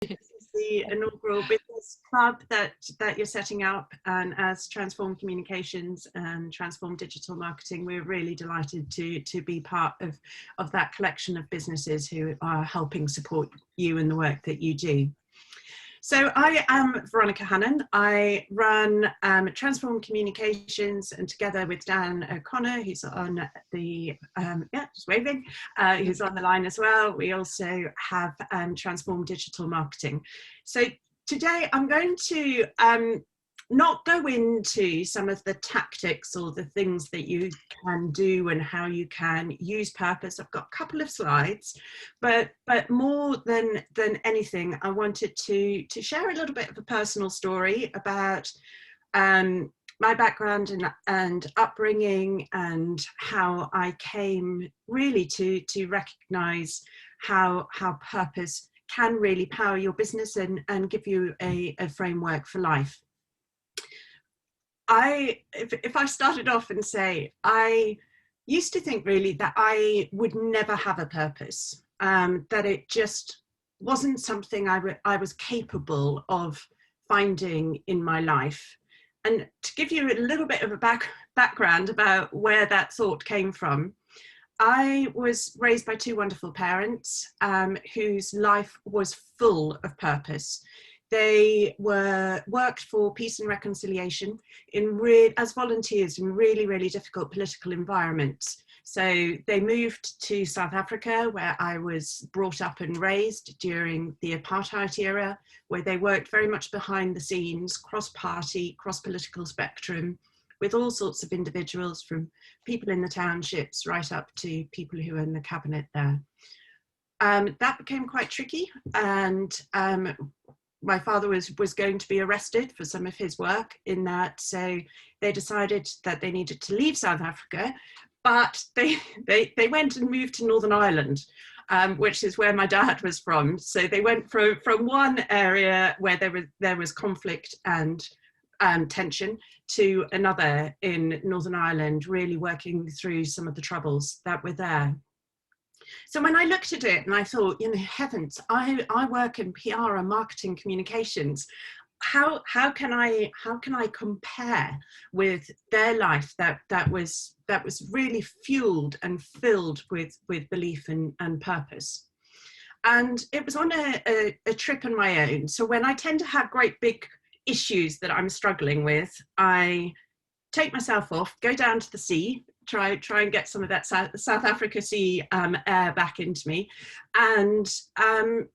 the inaugural business club that you're setting up, and as Transform Communications and Transform Digital Marketing, we're really delighted to be part of that collection of businesses who are helping support you in the work that you do. So I am Veronica Hannon. I run Transform Communications, and together with Dan O'Connor, who's on the, just waving, who's on the line as well, we also have Transform Digital Marketing. So today I'm going to not go into some of the tactics or the things that you can do and how you can use purpose. I've got a couple of slides, but more than anything, I wanted to share a little bit of a personal story about my background and upbringing, and how I came really to recognize how purpose can really power your business and give you a framework for life. If I started off and say, I used to think really that I would never have a purpose, that it just wasn't something I was capable of finding in my life. And to give you a little bit of a background about where that thought came from, I was raised by two wonderful parents whose life was full of purpose. They worked for peace and reconciliation as volunteers in really, really difficult political environments. So they moved to South Africa, where I was brought up and raised during the apartheid era, where they worked very much behind the scenes, cross-party, cross-political spectrum, with all sorts of individuals, from people in the townships right up to people who were in the cabinet there. That became quite tricky, and my father was going to be arrested for some of his work in that, so they decided that they needed to leave South Africa, but they went and moved to Northern Ireland, which is where my dad was from. So they went from one area where there was conflict and tension to another in Northern Ireland, really working through some of the troubles that were there. So when I looked at it and I thought, you know, heavens, I work in PR and marketing communications. How can I compare with their life that was really fueled and filled with belief and purpose? And it was on a trip on my own. So when I tend to have great big issues that I'm struggling with, I take myself off, go down to the sea, try and get some of that South Africa sea air back into me, and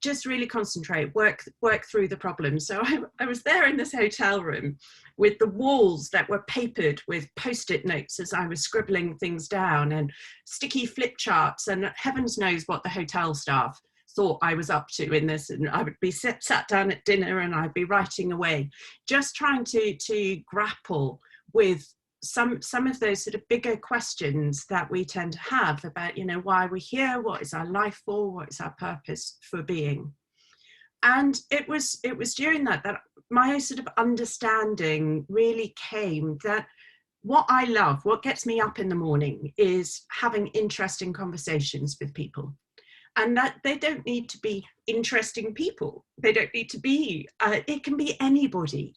just really concentrate, work through the problems. So I was there in this hotel room with the walls that were papered with post-it notes as I was scribbling things down, and sticky flip charts, and heavens knows what the hotel staff thought I was up to in this. And I would be sat down at dinner and I'd be writing away, just trying to grapple with some of those sort of bigger questions that we tend to have about, you know, why we're here, what is our life for, what is our purpose for being. And it was during that my sort of understanding really came that what I love, what gets me up in the morning, is having interesting conversations with people. And that they don't need to be interesting people. They don't need to be, it can be anybody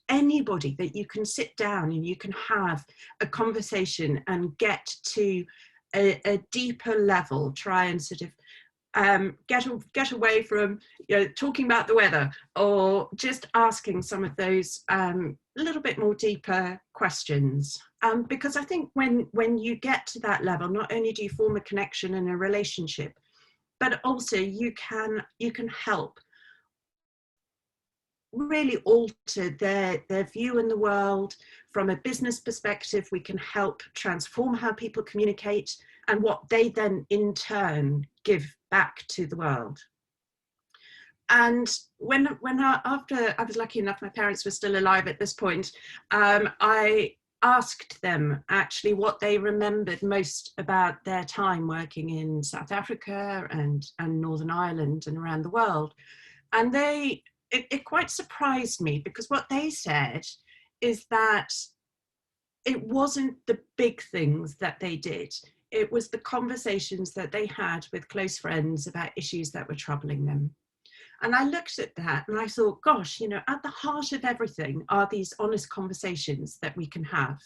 that you can sit down and you can have a conversation and get to a deeper level, try and sort of get away from, you know, talking about the weather, or just asking some of those a little bit more deeper questions. Because I think when you get to that level, not only do you form a connection and a relationship, but also you can help really alter their view in the world. From a business perspective, we can help transform how people communicate and what they then in turn give back to the world. And after I was lucky enough, my parents were still alive at this point, I asked them actually what they remembered most about their time working in South Africa and Northern Ireland and around the world. And it quite surprised me, because what they said is that it wasn't the big things that they did. It was the conversations that they had with close friends about issues that were troubling them. And I looked at that and I thought, gosh, you know, at the heart of everything are these honest conversations that we can have.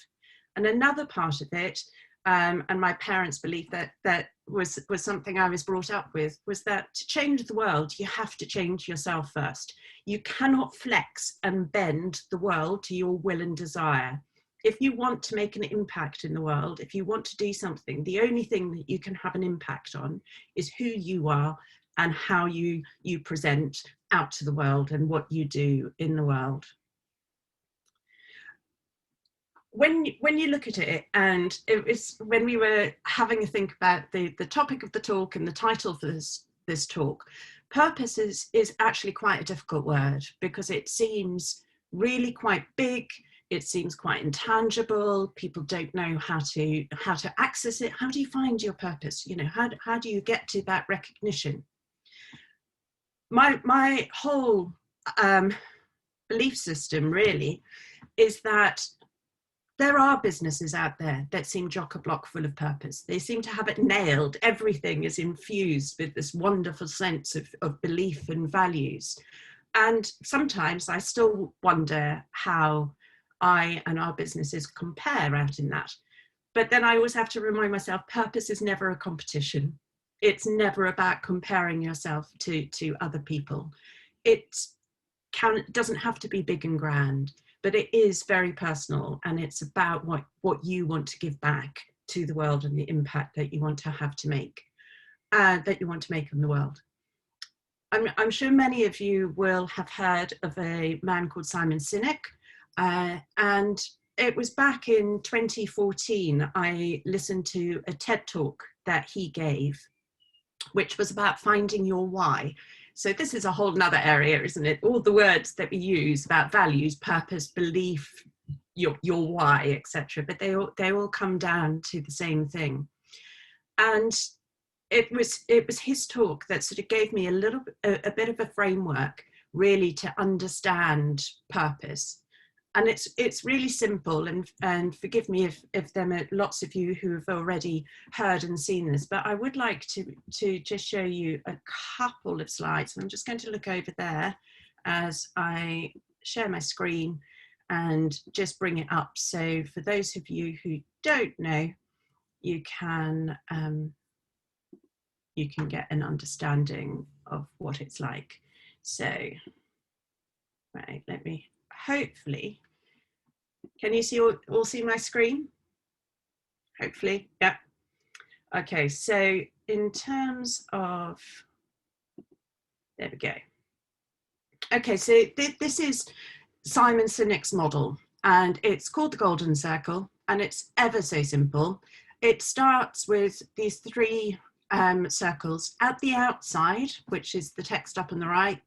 And another part of it, and my parents' belief that was something I was brought up with, was that to change the world, you have to change yourself first. You cannot flex and bend the world to your will and desire. If you want to make an impact in the world, if you want to do something, the only thing that you can have an impact on is who you are and how you present out to the world and what you do in the world. When you look at it, and it was when we were having a think about the topic of the talk and the title for this talk, purpose is actually quite a difficult word, because it seems really quite big. It seems quite intangible. People don't know how to access it. How do you find your purpose? You know, how do you get to that recognition? My whole belief system really is that there are businesses out there that seem chock-a-block full of purpose. They seem to have it nailed. Everything is infused with this wonderful sense of belief and values. And sometimes I still wonder how I and our businesses compare out in that. But then I always have to remind myself, purpose is never a competition. It's never about comparing yourself to other people. It doesn't have to be big and grand, but it is very personal, and it's about what you want to give back to the world and the impact that you want to make on the world. I'm sure many of you will have heard of a man called Simon Sinek, and it was back in 2014 I listened to a TED talk that he gave, which was about finding your why. So this is a whole nother area, isn't it? All the words that we use about values, purpose, belief, your why, etc. But they all come down to the same thing. And it was his talk that sort of gave me a bit of a framework really to understand purpose. And it's really simple, and forgive me if there are lots of you who have already heard and seen this, but I would like to just show you a couple of slides. I'm just going to look over there as I share my screen and just bring it up. So for those of you who don't know, you can get an understanding of what it's like. So, right, let me hopefully, can you all see my screen? Hopefully, yeah. Okay, so in terms of, there we go. Okay, so this is Simon Sinek's model, and it's called the Golden Circle, and it's ever so simple. It starts with these three circles. At the outside, which is the text up on the right,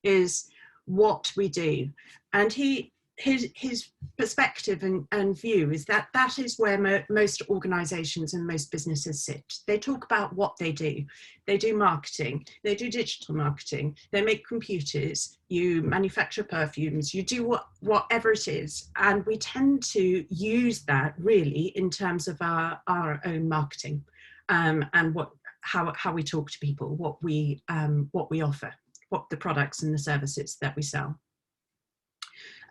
is what we do. And his perspective and view is that is where most organizations and most businesses sit. They talk about what they do. They do marketing, they do digital marketing, they make computers, you manufacture perfumes, you do whatever it is. And we tend to use that really in terms of our own marketing, and how we talk to people, what we offer, what the products and the services that we sell.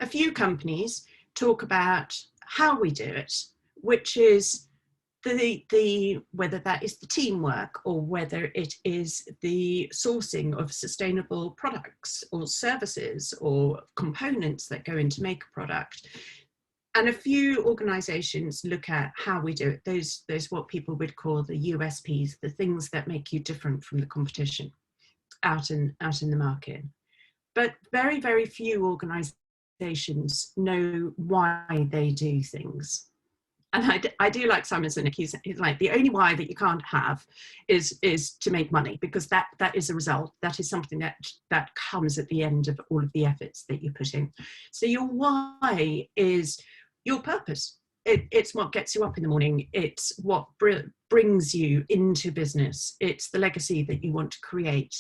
A few companies talk about how we do it, which is whether that is the teamwork or whether it is the sourcing of sustainable products or services or components that go in to make a product. And a few organizations look at how we do it. Those what people would call the USPs, the things that make you different from the competition out in the market. But very, very few organizations know why they do things. And I do like Simon Sinek. He's like, the only why that you can't have is to make money, because that is a result. That is something that comes at the end of all of the efforts that you put in. So your why is your purpose. It's what gets you up in the morning. It's what brings you into business. It's the legacy that you want to create.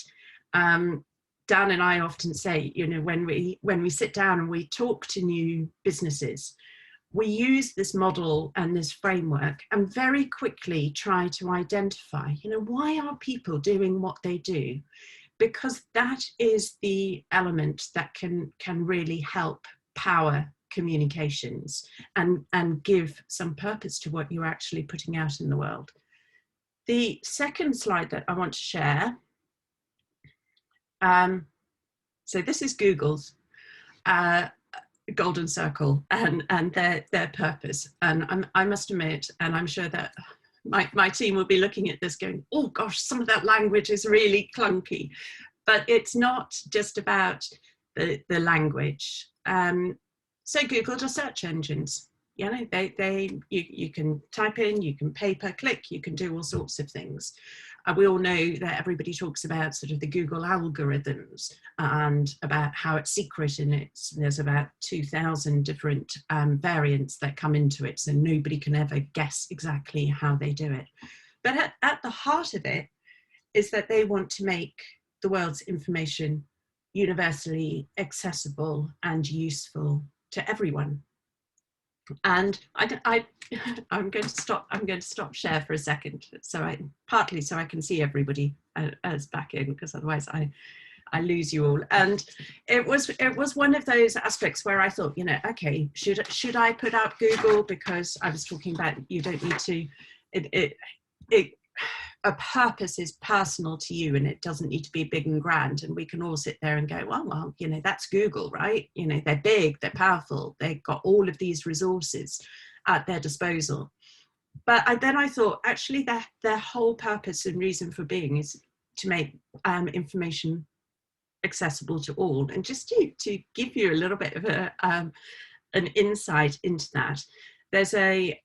Dan and I often say, you know, when we sit down and we talk to new businesses, we use this model and this framework and very quickly try to identify, you know, why are people doing what they do? because that is the element that can really help power communications and give some purpose to what you're actually putting out in the world. The second slide that I want to share, so this is Google's golden circle and their purpose. And I must admit, and I'm sure that my team will be looking at this going, oh gosh, some of that language is really clunky. But it's not just about the language. So Google does search engines. You know, you can type in, you can pay per click, you can do all sorts of things. We all know that everybody talks about sort of the Google algorithms and about how it's secret, and there's about 2,000 different variants that come into it, so nobody can ever guess exactly how they do it. But at the heart of it is that they want to make the world's information universally accessible and useful to everyone. And I'm going to stop share for a second, partly so I can see everybody as back in, because otherwise I lose you all. And it was one of those aspects where I thought, you know, okay, should I put out Google, because I was talking about you don't need to, a purpose is personal to you, and it doesn't need to be big and grand. And we can all sit there and go, well, you know, that's Google, right? You know, they're big, they're powerful, they've got all of these resources at their disposal. But then I thought, actually, their whole purpose and reason for being is to make information accessible to all. And just to give you a little bit of an insight into that, there's a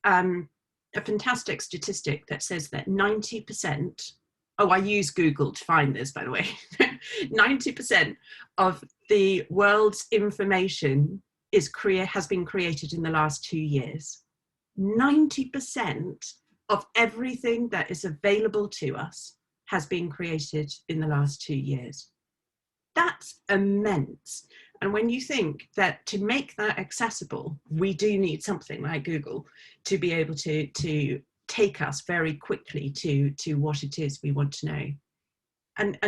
fantastic statistic that says that 90%, I use Google to find this, by the way, 90% of the world's information has been created in the last 2 years. 90% of everything that is available to us has been created in the last 2 years. That's immense. And when you think that to make that accessible, we do need something like Google to be able to take us very quickly to what it is we want to know. And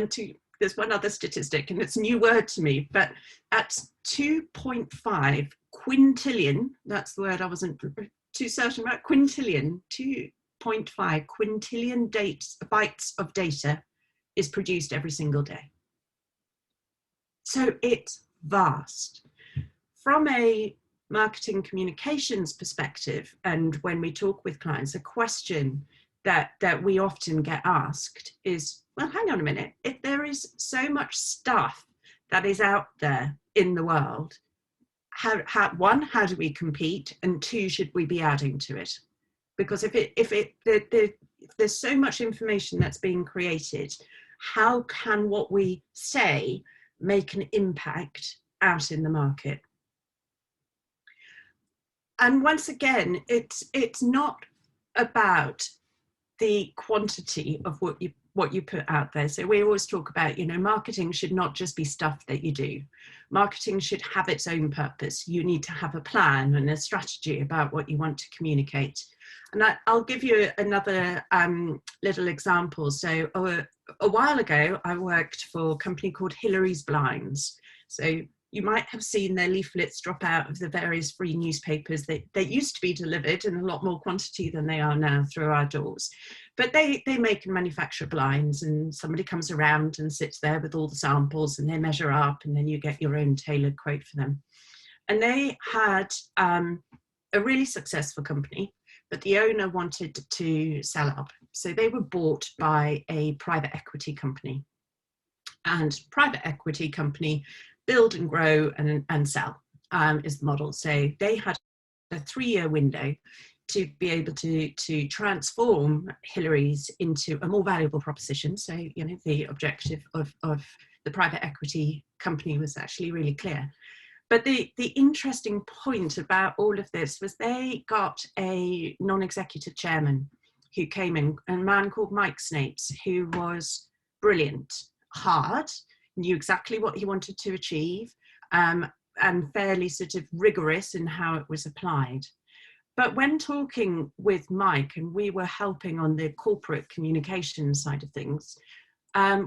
there's one other statistic, and it's a new word to me, but at 2.5 quintillion, that's the word I wasn't too certain about, quintillion, 2.5 quintillion bytes of data is produced every single day. So it's vast. From a marketing communications perspective, and when we talk with clients, a question that we often get asked is, well, hang on a minute, if there is so much stuff that is out there in the world, how do we compete? And two, should we be adding to it? Because if there's so much information that's being created, how can what we say make an impact out in the market? And once again, it's not about the quantity of what you put out there. So we always talk about, you know, marketing should not just be stuff that you do. Marketing should have its own purpose. You need to have a plan and a strategy about what you want to communicate. And I'll give you another little example. So a while ago, I worked for a company called Hillary's Blinds. So you might have seen their leaflets drop out of the various free newspapers that used to be delivered in a lot more quantity than they are now through our doors. But they make and manufacture blinds, and somebody comes around and sits there with all the samples, and they measure up, and then you get your own tailored quote for them. And they had a really successful company, but the owner wanted to sell up. So they were bought by a private equity company. And private equity company build and grow and sell is the model. So they had a 3-year window to be able to transform Hillary's into a more valuable proposition. So, you know, the objective of the private equity company was actually really clear. But the interesting point about all of this was they got a non-executive chairman who came in, a man called Mike Snapes, who was brilliant, hard, knew exactly what he wanted to achieve, and fairly sort of rigorous in how it was applied. But when talking with Mike, and we were helping on the corporate communication side of things,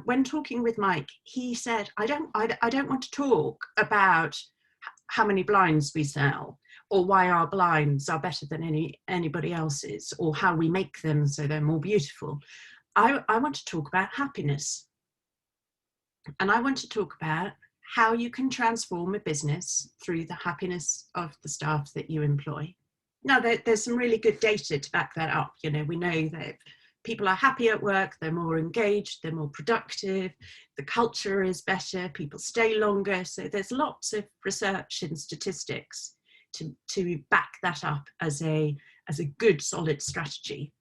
when talking with Mike, he said, I don't want to talk about how many blinds we sell, or why our blinds are better than anybody else's, or how we make them so they're more beautiful. I want to talk about happiness. And I want to talk about how you can transform a business through the happiness of the staff that you employ. Now, there's some really good data to back that up. You know, we know that people are happy at work, they're more engaged, they're more productive, the culture is better, people stay longer. So there's lots of research and statistics to back that up as a good, solid strategy.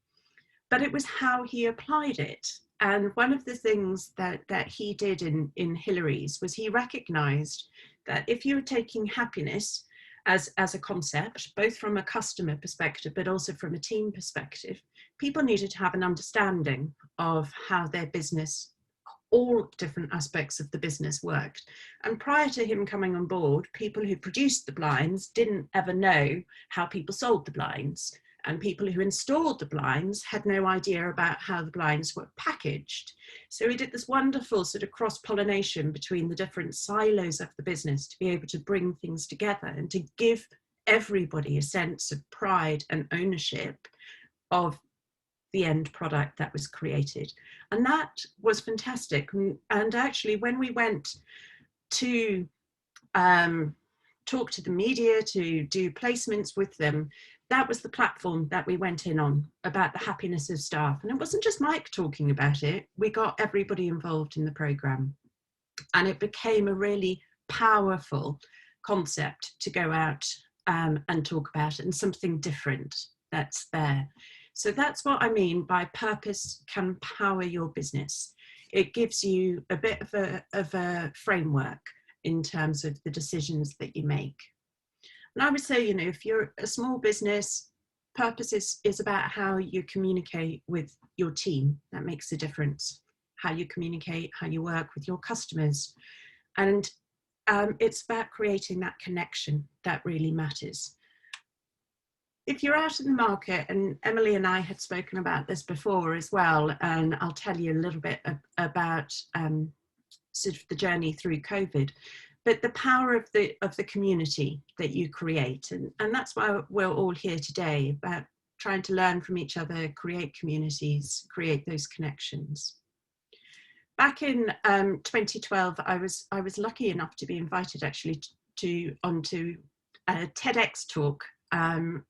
But it was how he applied it. And one of the things that he did in Hillary's was he recognized that if you were taking happiness as a concept, both from a customer perspective, but also from a team perspective, people needed to have an understanding of how their business, all different aspects of the business worked. And prior to him coming on board, people who produced the blinds didn't ever know how people sold the blinds. And people who installed the blinds had no idea about how the blinds were packaged. So we did this wonderful sort of cross-pollination between the different silos of the business to be able to bring things together and to give everybody a sense of pride and ownership of the end product that was created. And that was fantastic. And actually, when we went to talk to the media, to do placements with them, that was the platform that we went in on, about the happiness of staff. And it wasn't just Mike talking about it, we got everybody involved in the programme. And it became a really powerful concept to go out and talk about, and something different that's there. So that's what I mean by purpose can power your business. It gives you a bit of a framework in terms of the decisions that you make. And I would say, you know, if you're a small business, purpose is about how you communicate with your team. That makes a difference. How you communicate, how you work with your customers. And it's about creating that connection that really matters. If you're out in the market, and Emily and I had spoken about this before as well, and I'll tell you a little bit about sort of the journey through COVID, but the power of the community that you create. And that's why we're all here today, about trying to learn from each other, create communities, create those connections. Back in 2012, I was lucky enough to be invited actually onto a TEDx talk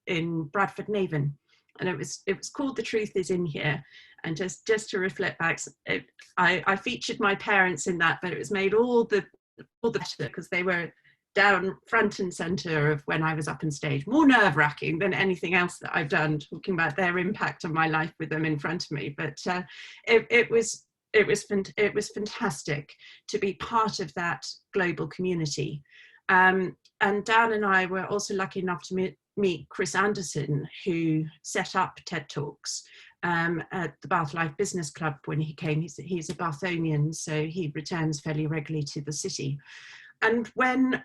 in Bradford-on-Avon, and it was called "The Truth Is in Here." And just to reflect back, I featured my parents in that, but it was made all the better because they were down front and center of when I was up on stage. More nerve-wracking than anything else that I've done, talking about their impact on my life with them in front of me. But it was fantastic to be part of that global community. And Dan and I were also lucky enough to meet Chris Anderson, who set up TED Talks at the Bath Life Business Club when he came. He's a Bathonian, so he returns fairly regularly to the city. And when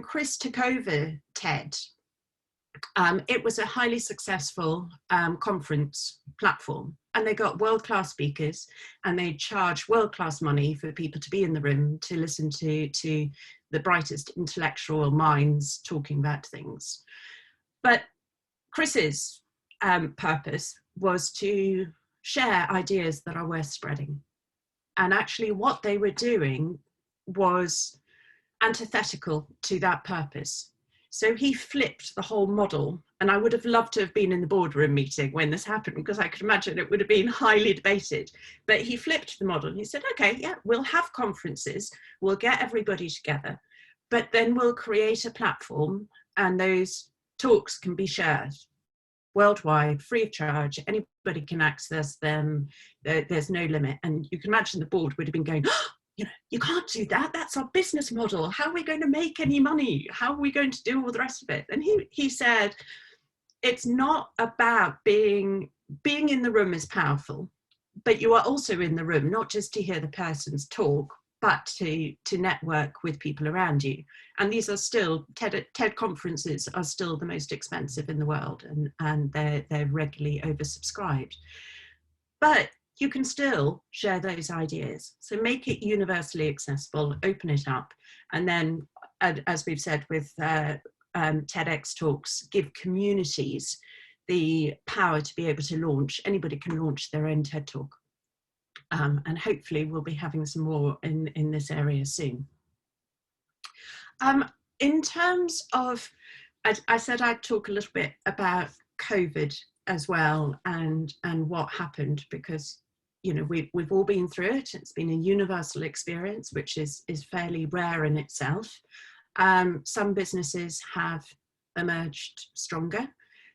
Chris took over TED, it was a highly successful conference platform, and they got world-class speakers, and they charged world-class money for people to be in the room to listen to the brightest intellectual minds talking about things. But Chris's purpose was to share ideas that are worth spreading. And actually what they were doing was antithetical to that purpose. So he flipped the whole model, and I would have loved to have been in the boardroom meeting when this happened, because I could imagine it would have been highly debated. But he flipped the model. He said, okay, yeah, we'll have conferences, we'll get everybody together, but then we'll create a platform, and those talks can be shared worldwide, free of charge. Anybody can access them. There's no limit. And you can imagine the board would have been going, oh, you know, you can't do that. That's our business model. How are we going to make any money? How are we going to do all the rest of it? And he said, it's not about being in the room is powerful, but you are also in the room, not just to hear the person's talk, but to network with people around you. And these are still, TED conferences are still the most expensive in the world, and they're regularly oversubscribed. But you can still share those ideas. So make it universally accessible, open it up, and then, as we've said with TEDx talks, give communities the power to be able to launch. Anybody can launch their own TED talk. And hopefully we'll be having some more in this area soon. In terms of, I said I'd talk a little bit about COVID as well, and what happened, because we've all been through it. It's been a universal experience, which is fairly rare in itself. Some businesses have emerged stronger,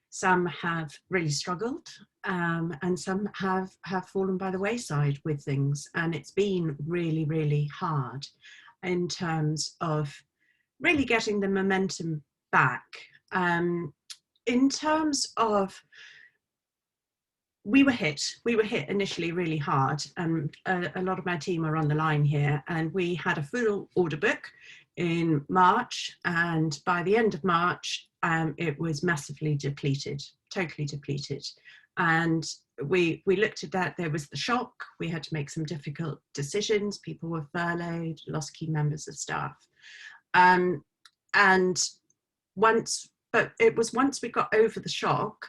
some have really struggled, and some have fallen by the wayside with things. And it's been really, really hard in terms of really getting the momentum back. In terms of, we were hit initially really hard, and a lot of my team are on the line here, and we had a full order book in March, and by the end of March it was massively depleted, totally depleted. And we looked at that. There was the shock. We had to make some difficult decisions. People were furloughed, lost key members of staff, and it was once we got over the shock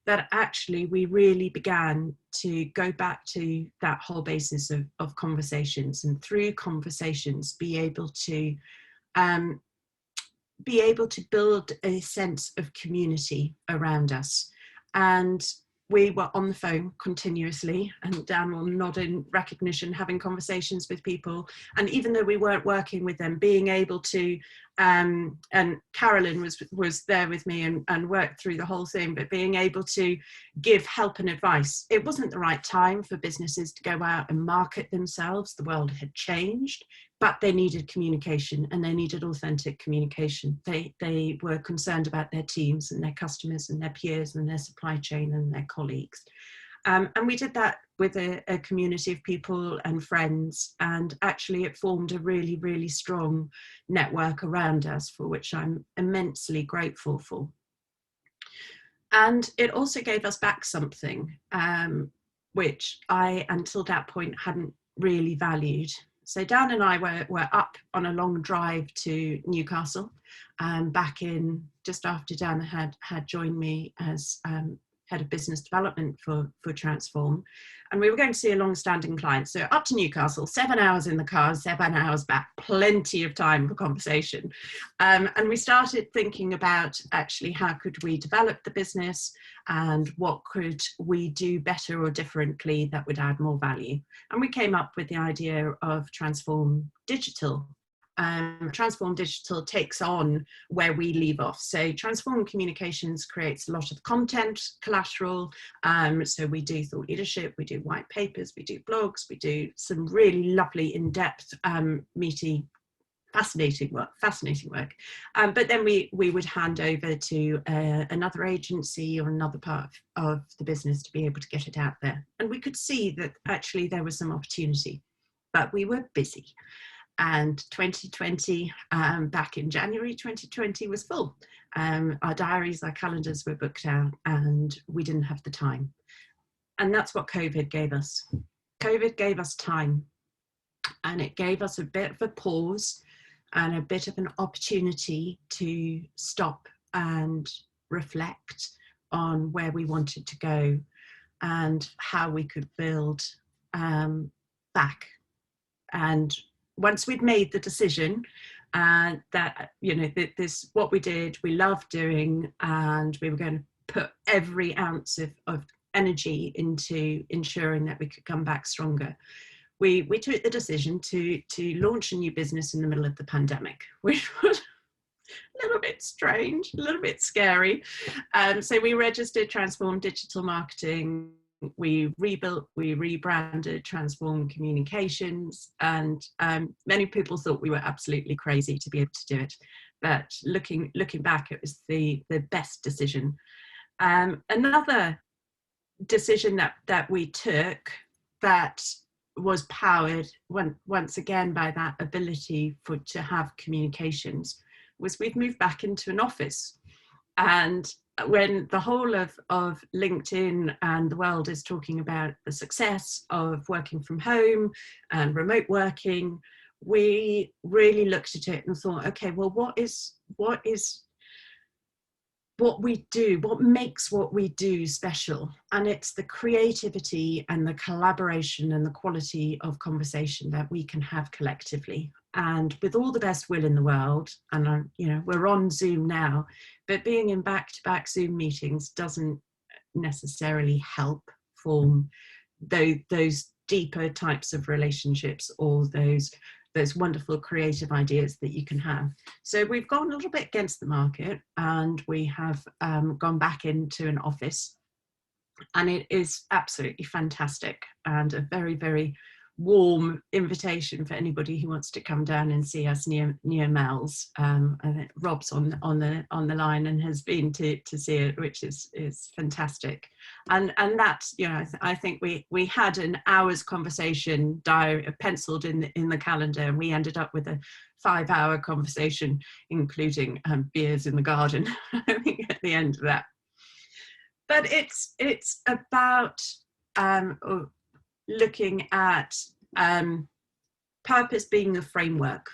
that actually we really began to go back to that whole basis of conversations, and through conversations be able to build a sense of community around us. And we were on the phone continuously, and Dan will nod in recognition, having conversations with people. And even though we weren't working with them, being able to, and Carolyn was there with me and worked through the whole thing, but being able to give help and advice. It wasn't the right time for businesses to go out and market themselves. The world had changed, but they needed communication, and they needed authentic communication. They were concerned about their teams and their customers and their peers and their supply chain and their colleagues. And we did that with a community of people and friends, and actually it formed a really, really strong network around us, for which I'm immensely grateful for. And it also gave us back something which I, until that point, hadn't really valued. So Dan and I were up on a long drive to Newcastle, back in just after Dan had joined me as head of business development for Transform. And we were going to see a long-standing client. So up to Newcastle, 7 hours in the car, 7 hours back, plenty of time for conversation. And we started thinking about actually how could we develop the business, and what could we do better or differently that would add more value. And we came up with the idea of Transform Digital. Transform Digital takes on where we leave off. So Transform Communications creates a lot of content collateral. So we do thought leadership, we do white papers, we do blogs, we do some really lovely in-depth, meaty, fascinating work. But then we would hand over to another agency or another part of the business to be able to get it out there. And we could see that actually there was some opportunity, but we were busy. And 2020, back in January 2020, was full. Our diaries, our calendars were booked out, and we didn't have the time. And that's what COVID gave us. COVID gave us time, and it gave us a bit of a pause and a bit of an opportunity to stop and reflect on where we wanted to go and how we could build back. And once we'd made the decision that, this, what we did, we loved doing, and we were going to put every ounce of energy into ensuring that we could come back stronger, we took the decision to launch a new business in the middle of the pandemic, which was a little bit strange, a little bit scary. So we registered Transform Digital Marketing. We rebuilt, we rebranded Transform Communications, and many people thought we were absolutely crazy to be able to do it. But looking back, it was the best decision. Another decision that we took that was powered once again by that ability to have communications was we've moved back into an office. And when the whole of LinkedIn and the world is talking about the success of working from home and remote working, we really looked at it and thought, okay, well, what we do, what makes what we do special? And it's the creativity and the collaboration and the quality of conversation that we can have collectively. And with all the best will in the world, and we're on Zoom now, but being in back-to-back Zoom meetings doesn't necessarily help form those deeper types of relationships, or those wonderful creative ideas that you can have. So we've gone a little bit against the market, and we have gone back into an office, and it is absolutely fantastic, and a very, very warm invitation for anybody who wants to come down and see us near Mel's. I think Rob's on the line and has been to see it, which is fantastic. And that, I think we had an hour's conversation penciled in the calendar, and we ended up with a 5-hour conversation, including beers in the garden, I think, at the end of that. But it's about looking at purpose being the framework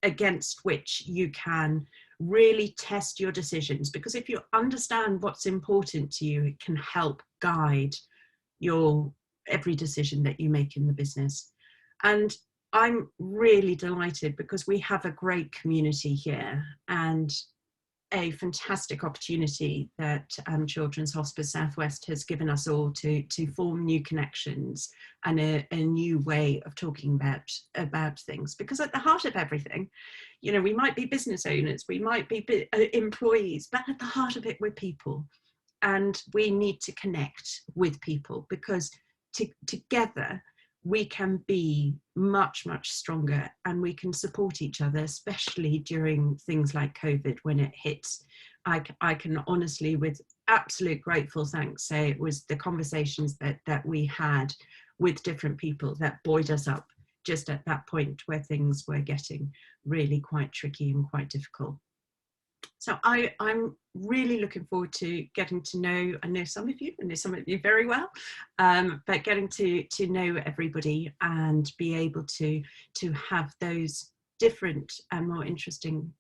against which you can really test your decisions, because if you understand what's important to you, it can help guide your every decision that you make in the business. And I'm really delighted because we have a great community here, and a fantastic opportunity that Children's Hospice Southwest has given us all to form new connections and a new way of talking about things. Because at the heart of everything, we might be business owners, we might be employees, but at the heart of it, we're people, and we need to connect with people, because together we can be much, much stronger, and we can support each other, especially during things like COVID when it hits. I can honestly, with absolute grateful thanks, say it was the conversations that we had with different people that buoyed us up just at that point where things were getting really quite tricky and quite difficult. So I'm really looking forward to getting to know, I know some of you very well, but getting to know everybody and be able to have those different and more interesting,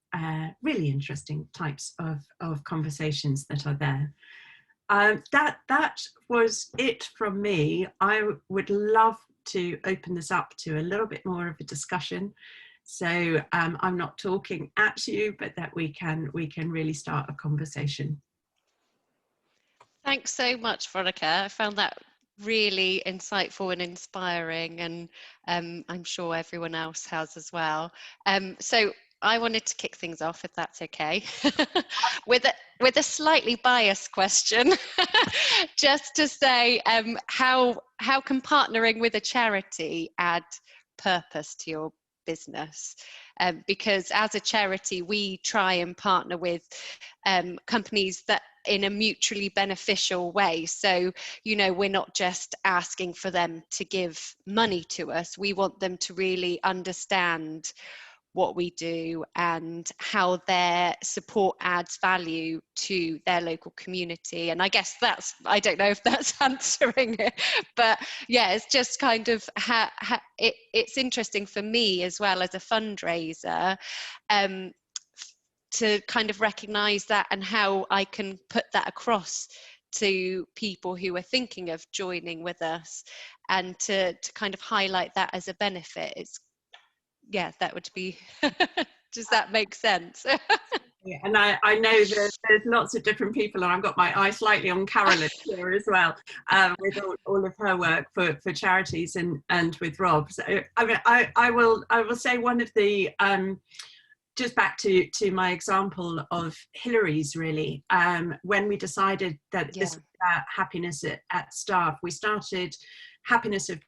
really interesting types of conversations that are there. That was it from me. I would love to open this up to a little bit more of a discussion. So I'm not talking at you, but that we can really start a conversation. Thanks so much, Veronica. I found that really insightful and inspiring, and I'm sure everyone else has as well. So I wanted to kick things off, if that's okay, with a slightly biased question, just to say how can partnering with a charity add purpose to your business? Because as a charity, we try and partner with companies that in a mutually beneficial way. So, we're not just asking for them to give money to us. We want them to really understand what we do and how their support adds value to their local community. And I guess I don't know if that's answering it, but yeah, it's just kind of it's interesting for me as well as a fundraiser to kind of recognize that, and how I can put that across to people who are thinking of joining with us, and to kind of highlight that as a benefit. Yeah, that would be, does that make sense? Yeah, and I know there's lots of different people, and I've got my eye slightly on Carolyn here as well, with all of her work for charities and with Rob. So I will say one of the, just back to my example of Hillary's, really, when we decided that this was about happiness at staff, we started happiness of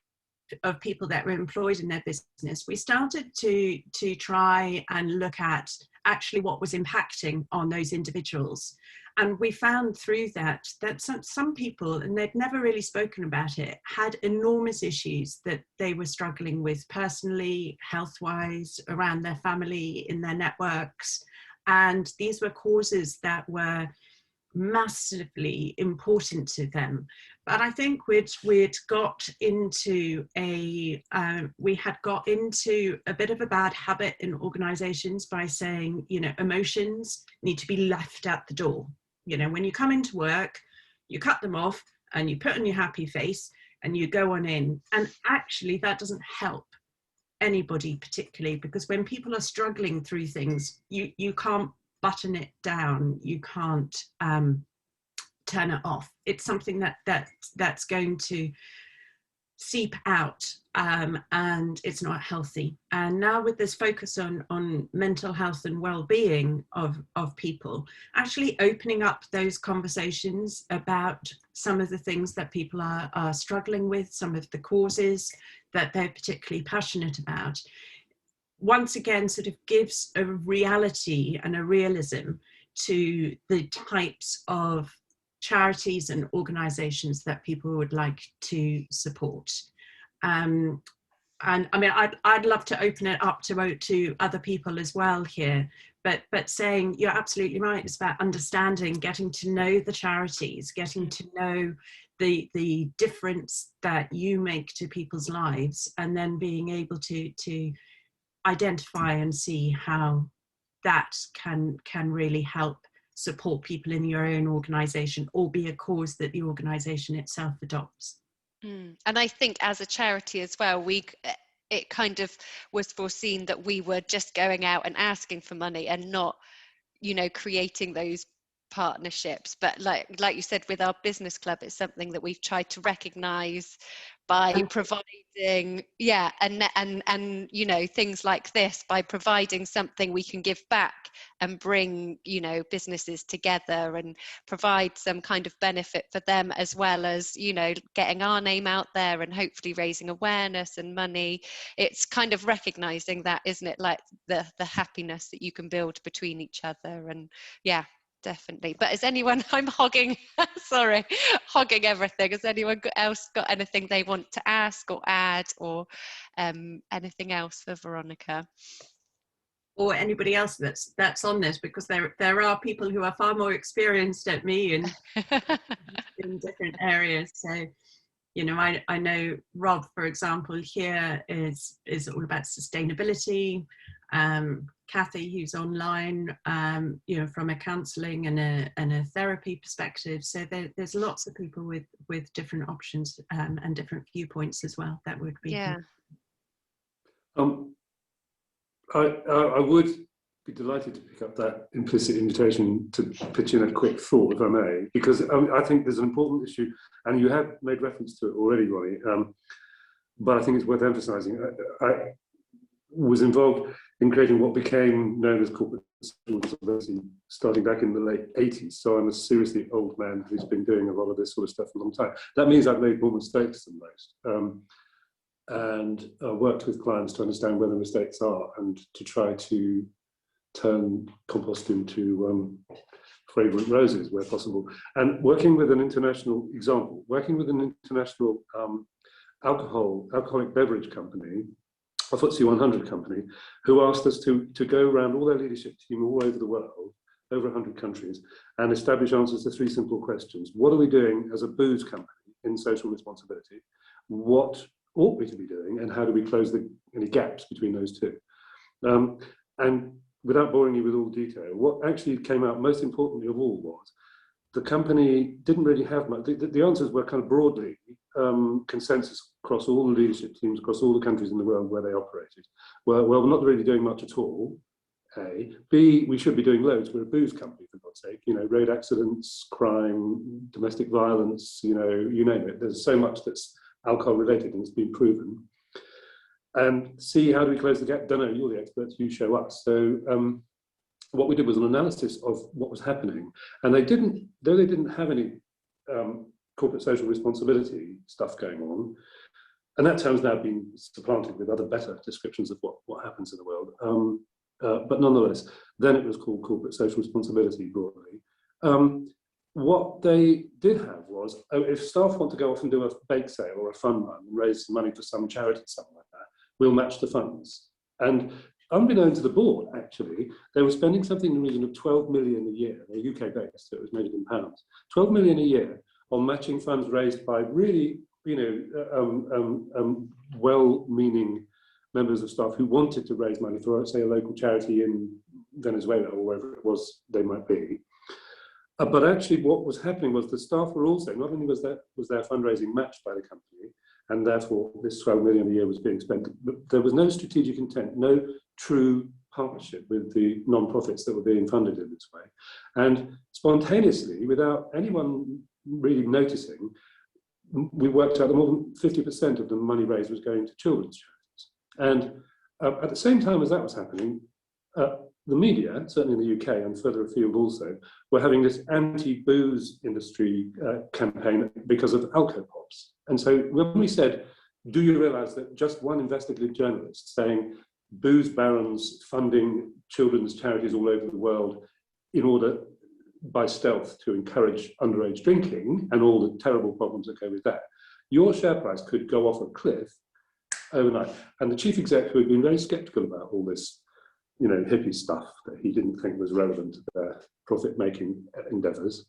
people that were employed in their business. We started to try and look at actually what was impacting on those individuals. And we found through that some people, and they'd never really spoken about it, had enormous issues that they were struggling with personally, health-wise, around their family, in their networks. And these were causes that were massively important to them. But I think we'd got into we had got into a bit of a bad habit in organizations by saying, you know, emotions need to be left at the door. You know, when you come into work, you cut them off and you put on your happy face and you go on in. And actually that doesn't help anybody particularly, because when people are struggling through things, you can't button it down, you can't turn it off. It's something that's going to seep out, and it's not healthy. And now with this focus on mental health and well-being of people, actually opening up those conversations about some of the things that people are struggling with, some of the causes that they're particularly passionate about, once again sort of gives a reality and a realism to the types of charities and organizations that people would like to support. And I mean, I'd love to open it up to other people as well here, but saying you're absolutely right, it's about understanding, getting to know the charities, getting to know the difference that you make to people's lives, and then being able to identify and see how that can really help support people in your own organisation, or be a cause that the organisation itself adopts. And I think as a charity as well, it kind of was foreseen that we were just going out and asking for money and not, you know, creating those partnerships. But like you said, with our business club, it's something that we've tried to recognize by providing, and you know, things like this, by providing something we can give back and bring, you know, businesses together and provide some kind of benefit for them, as well as, you know, getting our name out there and hopefully raising awareness and money. It's kind of recognizing that, isn't it, like the happiness that you can build between each other. And yeah, definitely. But has anyone, I'm hogging, sorry, hogging everything. Has anyone else got anything they want to ask or add, or anything else for Veronica? Or anybody else that's on this, because there are people who are far more experienced at me in different areas. So, you know, I know Rob, for example, here is all about sustainability. Kathy, who's online, you know, from a counselling and a therapy perspective. So there's lots of people with different options and different viewpoints as well. That would be. Yeah. I would be delighted to pick up that implicit invitation to pitch in a quick thought, if I may, because I think there's an important issue, and you have made reference to it already, Ronnie, but I think it's worth emphasising. I was involved in creating what became known as corporate responsibility starting back in the late 80s, so I'm a seriously old man who's been doing a lot of this sort of stuff for a long time. That means I've made more mistakes than most. And worked with clients to understand where the mistakes are and to try to turn compost into fragrant roses where possible. And working with an international example, working with an international alcoholic beverage company, a FTSE 100 company, who asked us to go around all their leadership team all over the world, over 100 countries, and establish answers to three simple questions. What are we doing as a booze company in social responsibility? What ought we to be doing, and how do we close any gaps between those two? And without boring you with all the detail, what actually came out most importantly of all was the company didn't really have much. The answers were kind of broadly consensus across all the leadership teams, across all the countries in the world where they operated. Well, we're not really doing much at all, A. B, we should be doing loads. We're a booze company, for God's sake. You know, road accidents, crime, domestic violence, you know, you name it. There's so much that's alcohol related and it's been proven. And C, how do we close the gap? Don't know, you're the experts, you show us. So what we did was an analysis of what was happening. And they didn't have any corporate social responsibility stuff going on, and that term's now been supplanted with other better descriptions of what happens in the world. But nonetheless, then it was called corporate social responsibility broadly. What they did have was, if staff want to go off and do a bake sale or a fun run and raise money for some charity, something like that, we'll match the funds. And unbeknown to the board, actually, they were spending something in the region of 12 million a year. They're UK based, so it was measured in pounds. 12 million a year on matching funds raised by really, well-meaning members of staff who wanted to raise money for, say, a local charity in Venezuela or wherever it was they might be. But actually, what was happening was the staff were also, not only was their fundraising matched by the company, and therefore this 12 million a year was being spent, but there was no strategic intent, no true partnership with the non-profits that were being funded in this way. And spontaneously, without anyone really noticing, we worked out that more than 50% of the money raised was going to children's charities. And at the same time as that was happening, the media, certainly in the UK and further afield also, were having this anti-booze industry campaign because of alcopops. And so when we said, do you realise that just one investigative journalist saying booze barons funding children's charities all over the world in order, by stealth, to encourage underage drinking and all the terrible problems that go with that, your share price could go off a cliff overnight. And the chief exec, who had been very sceptical about all this, hippie stuff that he didn't think was relevant to their profit-making endeavours,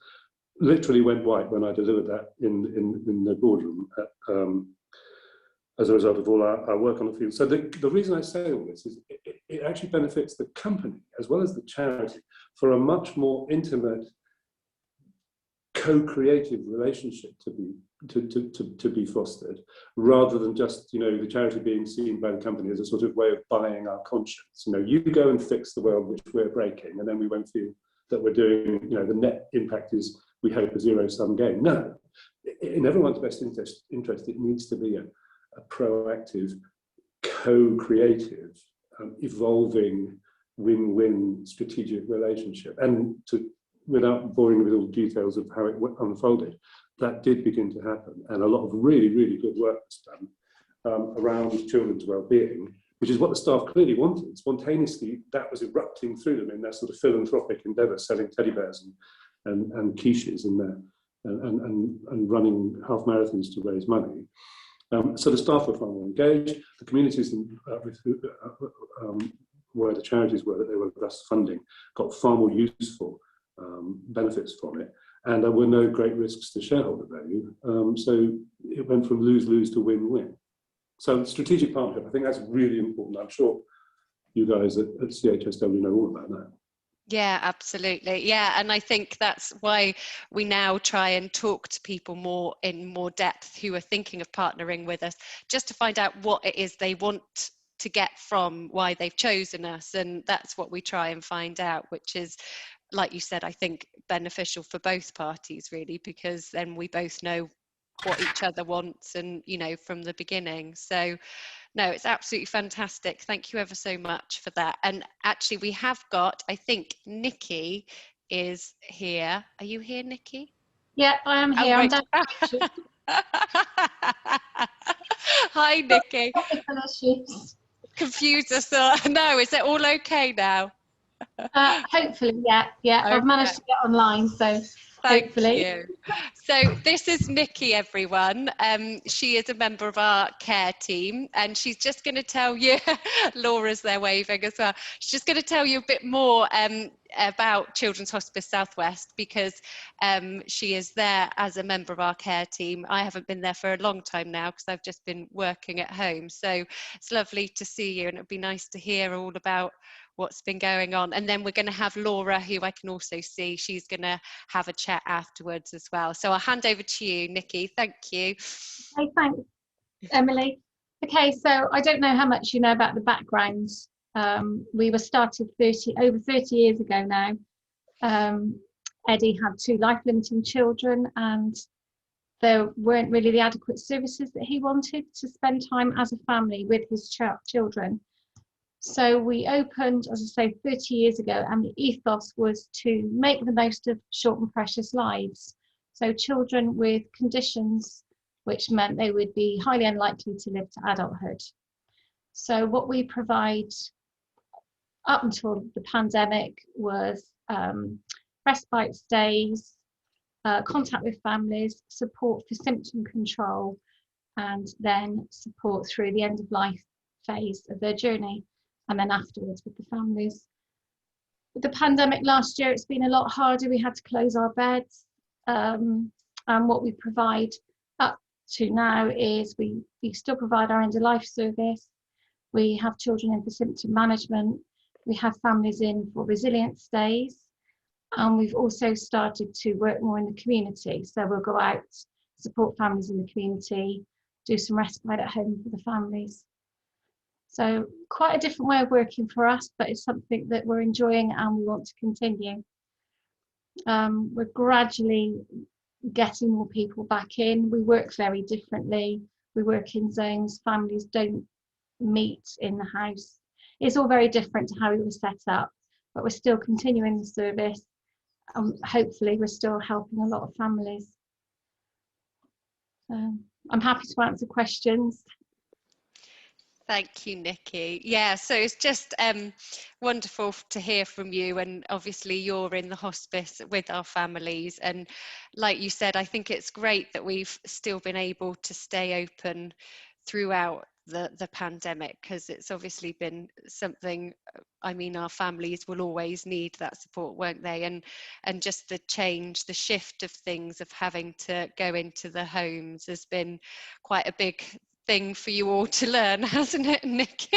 literally went white when I delivered that in the boardroom as a result of all our work on the field. So the reason I say all this is it actually benefits the company as well as the charity for a much more intimate, co-creative relationship to be fostered, rather than just the charity being seen by the company as a sort of way of buying our conscience. You go and fix the world which we're breaking, and then we won't feel that we're doing. The net impact is, we hope, a zero-sum game. No, in everyone's best interest, it needs to be a proactive, co-creative, evolving, win-win strategic relationship. And without boring with all the details of how it unfolded, that did begin to happen. And a lot of really, really good work was done around children's well-being, which is what the staff clearly wanted. Spontaneously, that was erupting through them in their sort of philanthropic endeavour, selling teddy bears and quiches and running half marathons to raise money. So the staff were far more engaged. The communities where the charities were that they were thus funding got far more useful benefits from it, and there were no great risks to shareholder value. So it went from lose-lose to win-win. So strategic partnership, I think that's really important. I'm sure you guys at CHSW know all about that. Yeah, absolutely. Yeah, and I think that's why we now try and talk to people in more depth who are thinking of partnering with us, just to find out what it is they want to get from why they've chosen us. And that's what we try and find out, which is, like you said, I think beneficial for both parties, really, because then we both know what each other wants and, from the beginning. So no, it's absolutely fantastic. Thank you ever so much for that. And actually, we have got, I think, Nikki is here. Are you here, Nikki? Yeah, I am here. Oh, right. Hi, Nikki. Confused us all. No, is it all okay now? Hopefully, yeah. Okay. I've managed to get online, so hopefully. Thank you. So this is Nikki, everyone. She is a member of our care team, and she's just going to tell you, Laura's there waving as well, she's just going to tell you a bit more about Children's Hospice Southwest, because she is there as a member of our care team. I haven't been there for a long time now because I've just been working at home. So it's lovely to see you, and it'd be nice to hear all about what's been going on. And then we're going to have Laura, who I can also see. She's going to have a chat afterwards as well. So I'll hand over to you, Nikki. Thank you. Hey, thanks, Emily. Okay, so I don't know how much you know about the background. We were started over 30 years ago now. Eddie had 2 life-limiting children, and there weren't really the adequate services that he wanted to spend time as a family with his children. So we opened, as I say, 30 years ago, and the ethos was to make the most of short and precious lives. So children with conditions which meant they would be highly unlikely to live to adulthood. So what we provide up until the pandemic was respite stays, contact with families, support for symptom control, and then support through the end of life phase of their journey. and then afterwards with the families. With the pandemic last year, it's been a lot harder. We had to close our beds, and what we provide up to now is we still provide our end of life service. We have children in for symptom management. We have families in for resilience stays, and we've also started to work more in the community. So we'll go out, support families in the community, do some respite at home for the families. So quite a different way of working for us, but it's something that we're enjoying and we want to continue. We're gradually getting more people back in. We work very differently. We work in zones. Families don't meet in the house. It's all very different to how we were set up, but we're still continuing the service. Hopefully we're still helping a lot of families. I'm happy to answer questions. Thank you, Nikki. Yeah, so it's just wonderful to hear from you, and obviously you're in the hospice with our families, and like you said, I think it's great that we've still been able to stay open throughout the pandemic, because it's obviously been something, I mean, our families will always need that support, won't they? And just the change, the shift of things, of having to go into the homes has been quite a big thing for you all to learn, hasn't it, Nick?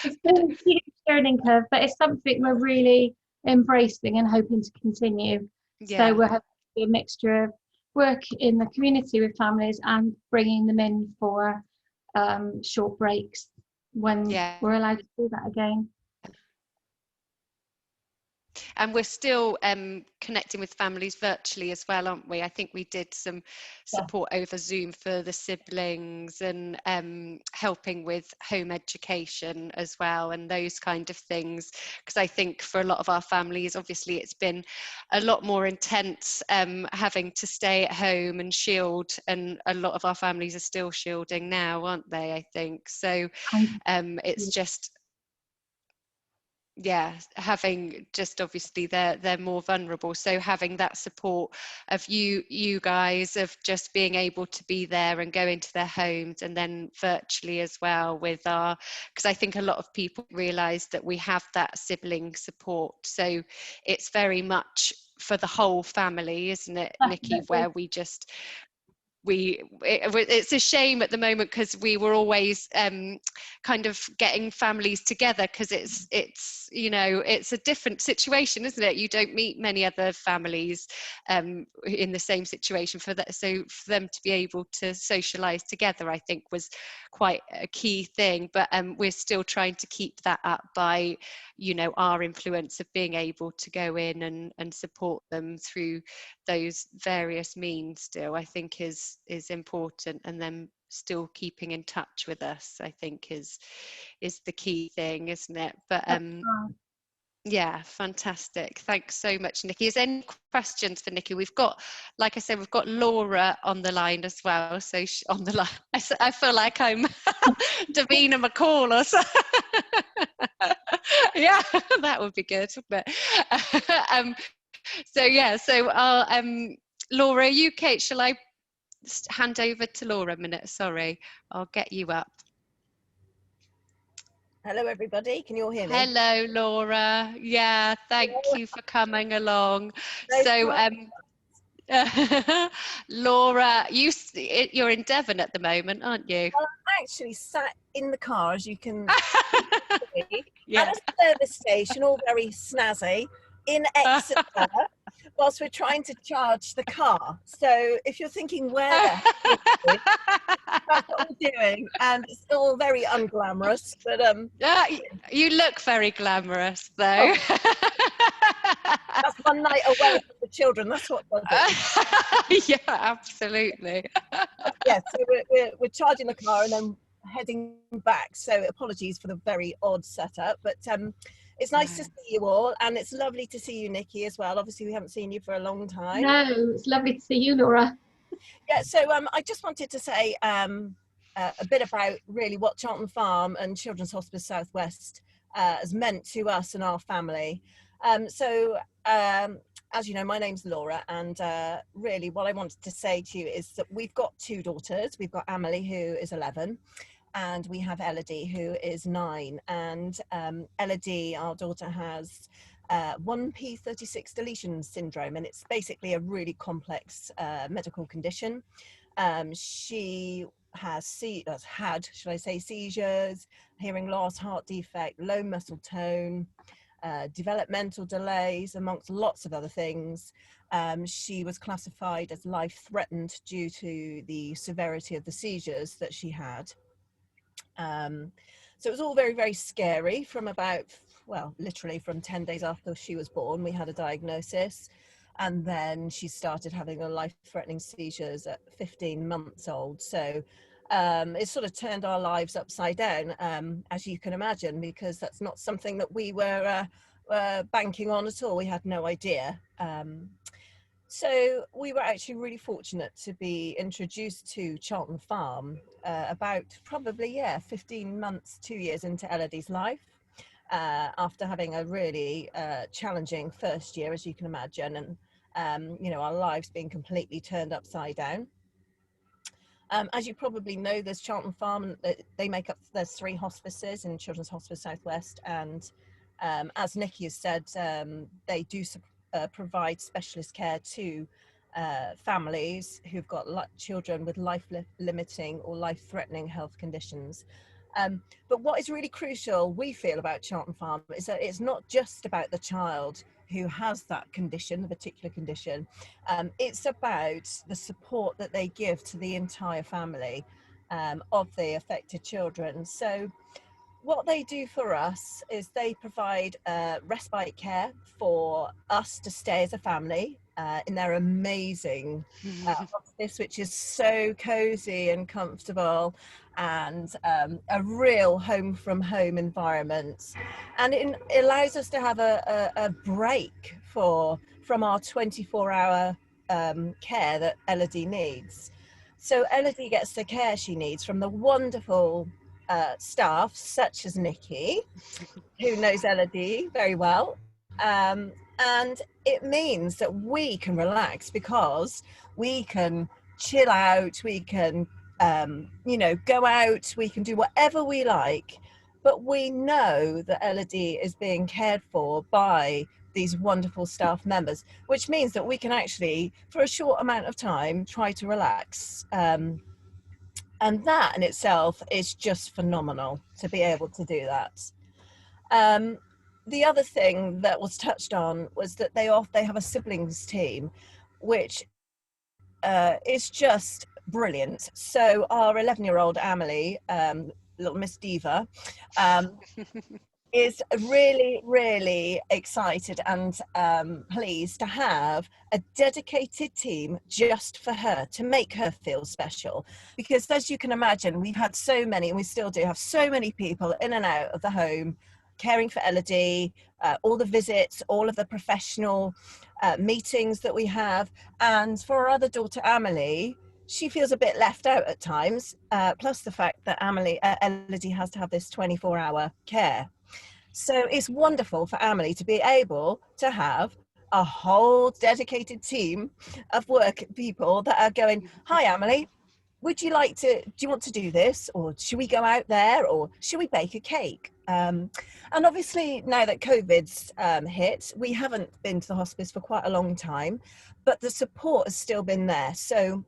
It's been a huge learning curve, but it's something we're really embracing and hoping to continue. Yeah. So we're having a mixture of work in the community with families and bringing them in for short breaks when we're allowed to do that again. And we're still connecting with families virtually as well, aren't we? I think we did some support over Zoom for the siblings, and helping with home education as well, and those kind of things. Because I think for a lot of our families, obviously it's been a lot more intense, having to stay at home and shield, and a lot of our families are still shielding now, aren't they? I think so. It's just, yeah, having just, obviously they're more vulnerable, so having that support of you guys, of just being able to be there and go into their homes, and then virtually as well with our, because I think a lot of people realize that we have that sibling support, so it's very much for the whole family, isn't it, Nikki? Where we just it's a shame at the moment, because we were always kind of getting families together, because it's you know, it's a different situation, isn't it? You don't meet many other families in the same situation. For that, so for them to be able to socialize together, I think was quite a key thing. But we're still trying to keep that up by, you know, our influence of being able to go in and support them through those various means still, I think is important. And then still keeping in touch with us, I think is the key thing, isn't it? But yeah, fantastic. Thanks so much, Nikki. Is there any questions for Nikki? We've got, like I said, we've got Laura on the line as well. So on the line, I feel like I'm Davina McCall or something. Yeah, that would be good, wouldn't it? So yeah, so Laura, you Kate, shall I hand over to Laura a minute? Sorry, I'll get you up. Hello everybody, can you all hear me? Hello Laura, yeah, thank you for coming along. So Laura, you're in Devon at the moment, aren't you? Well, I'm actually sat in the car, as you can see, Yeah. at a service station, all very snazzy, in Exeter, whilst we're trying to charge the car. So if you're thinking where the heck is it, that's what we're doing, and it's all very unglamorous, but you look very glamorous though. That's one night away from the children, that's what they'll do. Yeah, absolutely. Yeah, so we're charging the car and then heading back, so apologies for the very odd setup, but it's nice to see you all, and it's lovely to see you, Nikki, as well. Obviously we haven't seen you for a long time. No, it's lovely to see you, Laura. Yeah, so I just wanted to say a bit about really what Charlton Farm and Children's Hospice South West has meant to us and our family. As you know, my name's Laura, and really what I wanted to say to you is that we've got two daughters. We've got Emily, who is 11, and we have Elodie, who is 9. And Elodie, our daughter, has 1p36 deletion syndrome, and it's basically a really complex medical condition. She has had, should I say, seizures, hearing loss, heart defect, low muscle tone, developmental delays, amongst lots of other things. She was classified as life-threatened due to the severity of the seizures that she had. So it was all very, very scary from about, well, literally from 10 days after she was born, we had a diagnosis. And then she started having a life-threatening seizures at 15 months old. So it sort of turned our lives upside down, as you can imagine, because that's not something that we were banking on at all. We had no idea. So we were actually really fortunate to be introduced to Charlton Farm about probably, 15 months, 2 years into Elodie's life, after having a really challenging first year, as you can imagine, and you know, our lives being completely turned upside down. As you probably know, there's Charlton Farm, and they make up, there's 3 hospices in Children's Hospice Southwest, and as Nikki has said, they do provide specialist care to families who've got children with life-limiting or life-threatening health conditions. But what is really crucial, we feel, about Charlton Farm is that it's not just about the child who has that condition, the particular condition. It's about the support that they give to the entire family of the affected children. So what they do for us is they provide respite care for us to stay as a family in their amazing hospice, which is so cozy and comfortable, and a real home from home environment. And it allows us to have a break from our 24-hour care that Elodie needs. So Elodie gets the care she needs from the wonderful staff such as Nikki, who knows Elodie very well, and it means that we can relax because we can chill out, we can you know, go out, we can do whatever we like, but we know that Elodie is being cared for by these wonderful staff members, which means that we can actually, for a short amount of time, try to relax. And that in itself is just phenomenal to be able to do that. The other thing that was touched on was that they have a siblings team, which is just brilliant. So our 11-year-old Amelie, little Miss Diva, is really, really excited and pleased to have a dedicated team just for her, to make her feel special. Because as you can imagine, we've had so many, and we still do have so many people in and out of the home caring for Elodie, all the visits, all of the professional meetings that we have. And for our other daughter, Amelie, she feels a bit left out at times, plus the fact that Elodie has to have this 24-hour care. So it's wonderful for Amelie to be able to have a whole dedicated team of work people that are going, hi, Amelie, do you want to do this? Or should we go out there? Or should we bake a cake? And obviously now that COVID's hit, we haven't been to the hospice for quite a long time, but the support has still been there. So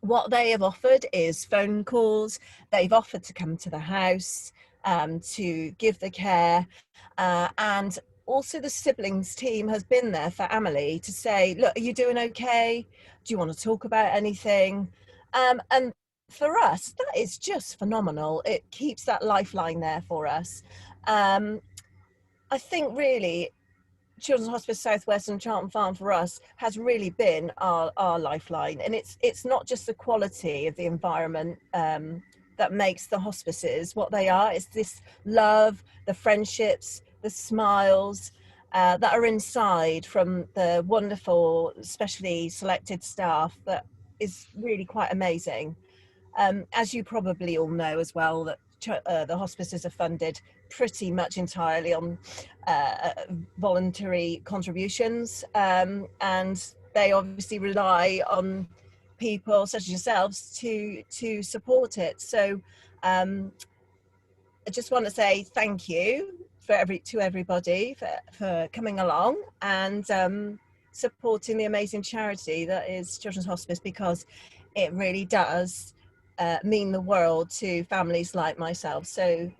what they have offered is phone calls. They've offered to come to the house to give the care, and also the siblings team has been there for Amelie to say, look, are you doing okay? Do you want to talk about anything? And for us, that is just phenomenal. It keeps that lifeline there for us. I think really Children's Hospice Southwest and Charlton Farm for us has really been our lifeline. And it's not just the quality of the environment that makes the hospices what they are. It's this love, the friendships, the smiles that are inside from the wonderful, specially selected staff that is really quite amazing. As you probably all know as well, that the hospices are funded pretty much entirely on voluntary contributions, and they obviously rely on people such as yourselves to support it. So I just want to say thank you to everybody for coming along and supporting the amazing charity that is Children's Hospice, because it really does mean the world to families like myself. So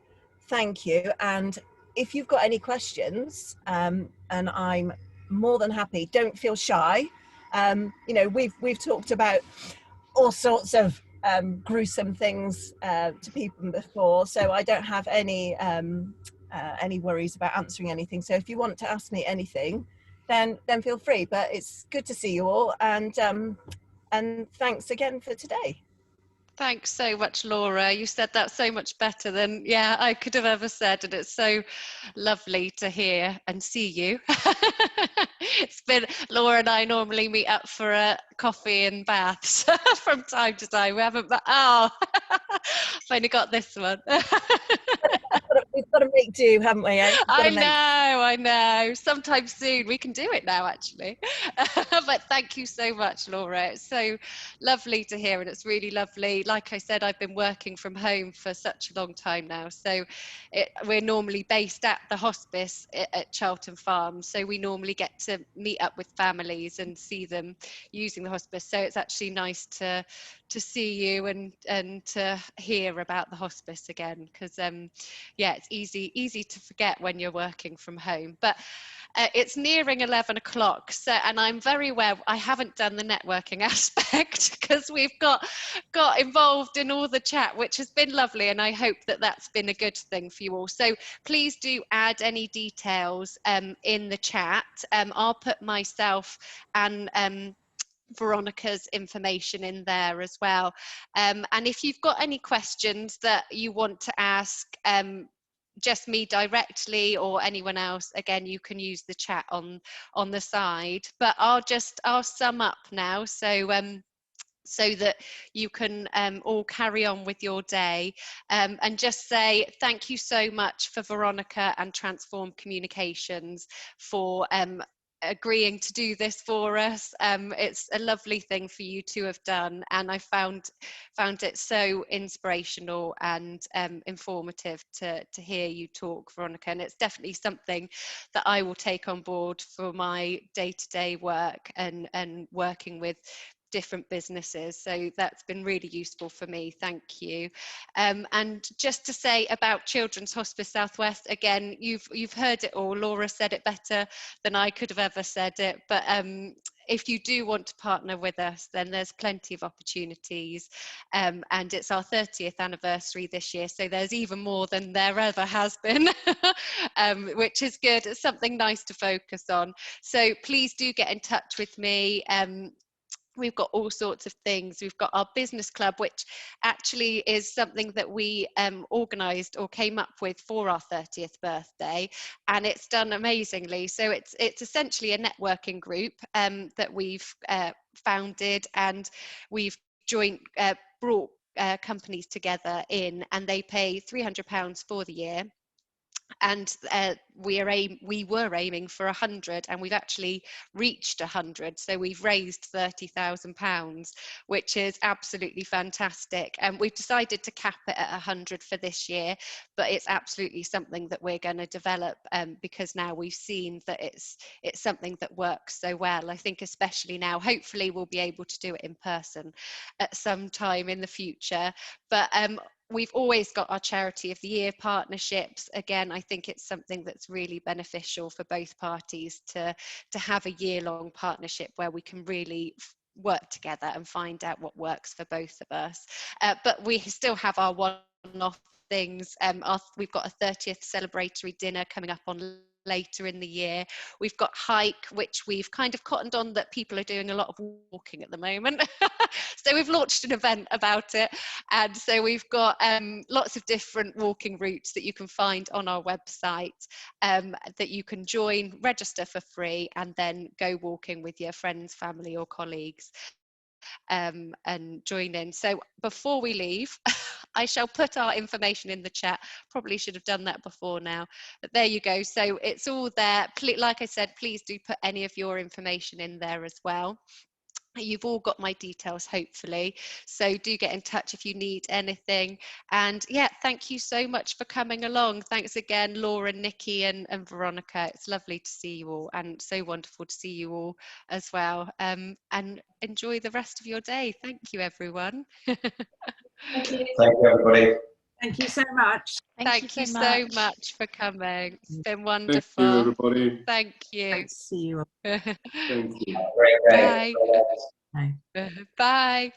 thank you. And if you've got any questions, and I'm more than happy, don't feel shy. You know, we've talked about all sorts of gruesome things to people before, so I don't have any worries about answering anything. So if you want to ask me anything, then feel free. But it's good to see you all, and thanks again for today. Thanks so much, Laura. You said that so much better than I could have ever said, and it's so lovely to hear and see you. It's been, Laura and I normally meet up for a coffee and baths from time to time. We haven't, but I've only got this one. We've got to make do, haven't we? Eh? I know. Sometime soon we can do it now, actually. But thank you so much, Laura. It's so lovely to hear, and it's really lovely. Like I said, I've been working from home for such a long time now. So we're normally based at the hospice at Charlton Farm. So we normally get to meet up with families and see them using the hospice. So it's actually nice to see you and to hear about the hospice again, because it's easy to forget when you're working from home. But it's nearing 11 o'clock, so, and I'm very aware I haven't done the networking aspect, because we've got involved in all the chat, which has been lovely, and I hope that that's been a good thing for you all. So please do add any details in the chat. I'll put myself and Veronica's information in there as well, and if you've got any questions that you want to ask just me directly or anyone else, again, you can use the chat on the side. But I'll sum up now, so that you can all carry on with your day, and just say thank you so much for Veronica and Transform Communications for agreeing to do this for us. It's a lovely thing for you to have done, and I found it so inspirational and informative to hear you talk, Veronica, and it's definitely something that I will take on board for my day-to-day work and working with different businesses. So that's been really useful for me. Thank you. And just to say about Children's Hospice Southwest, again, you've heard it all. Laura said it better than I could have ever said it, but if you do want to partner with us, then there's plenty of opportunities, and it's our 30th anniversary this year, so there's even more than there ever has been, which is good. It's something nice to focus on. So please do get in touch with me. We've got all sorts of things. We've got our business club, which actually is something that we organised or came up with for our 30th birthday, and it's done amazingly. So it's essentially a networking group that we've founded, and we've brought companies together in, and they pay £300 for the year. And we were aiming for 100, and we've actually reached 100. So we've raised £30,000, which is absolutely fantastic. And we've decided to cap it at 100 for this year, but it's absolutely something that we're going to develop, because now we've seen that it's something that works so well. I think especially now, hopefully we'll be able to do it in person at some time in the future. But we've always got our Charity of the Year partnerships. Again, I think it's something that's really beneficial for both parties to have a year-long partnership where we can really work together and find out what works for both of us. But we still have our one-off things. We've got a 30th celebratory dinner coming up on later in the year. We've got Hike, which we've kind of cottoned on that people are doing a lot of walking at the moment. So we've launched an event about it, and so we've got lots of different walking routes that you can find on our website, that you can join, register for free, and then go walking with your friends, family or colleagues, and join in. So before we leave, I shall put our information in the chat. Probably should have done that before now, but there you go. So it's all there. Like I said, please do put any of your information in there as well. You've all got my details, hopefully, so do get in touch if you need anything. And yeah, thank you so much for coming along. Thanks again, Laura, Nikki and Veronica. It's lovely to see you all, and so wonderful to see you all as well. And enjoy the rest of your day. Thank you, everyone. Thank you. Thank you, everybody. Thank you so much. Thank you so much for coming. It's been wonderful. Thank you, everybody. Thank you. Great to see you all. Thank you. Great day. Bye. Bye. Bye.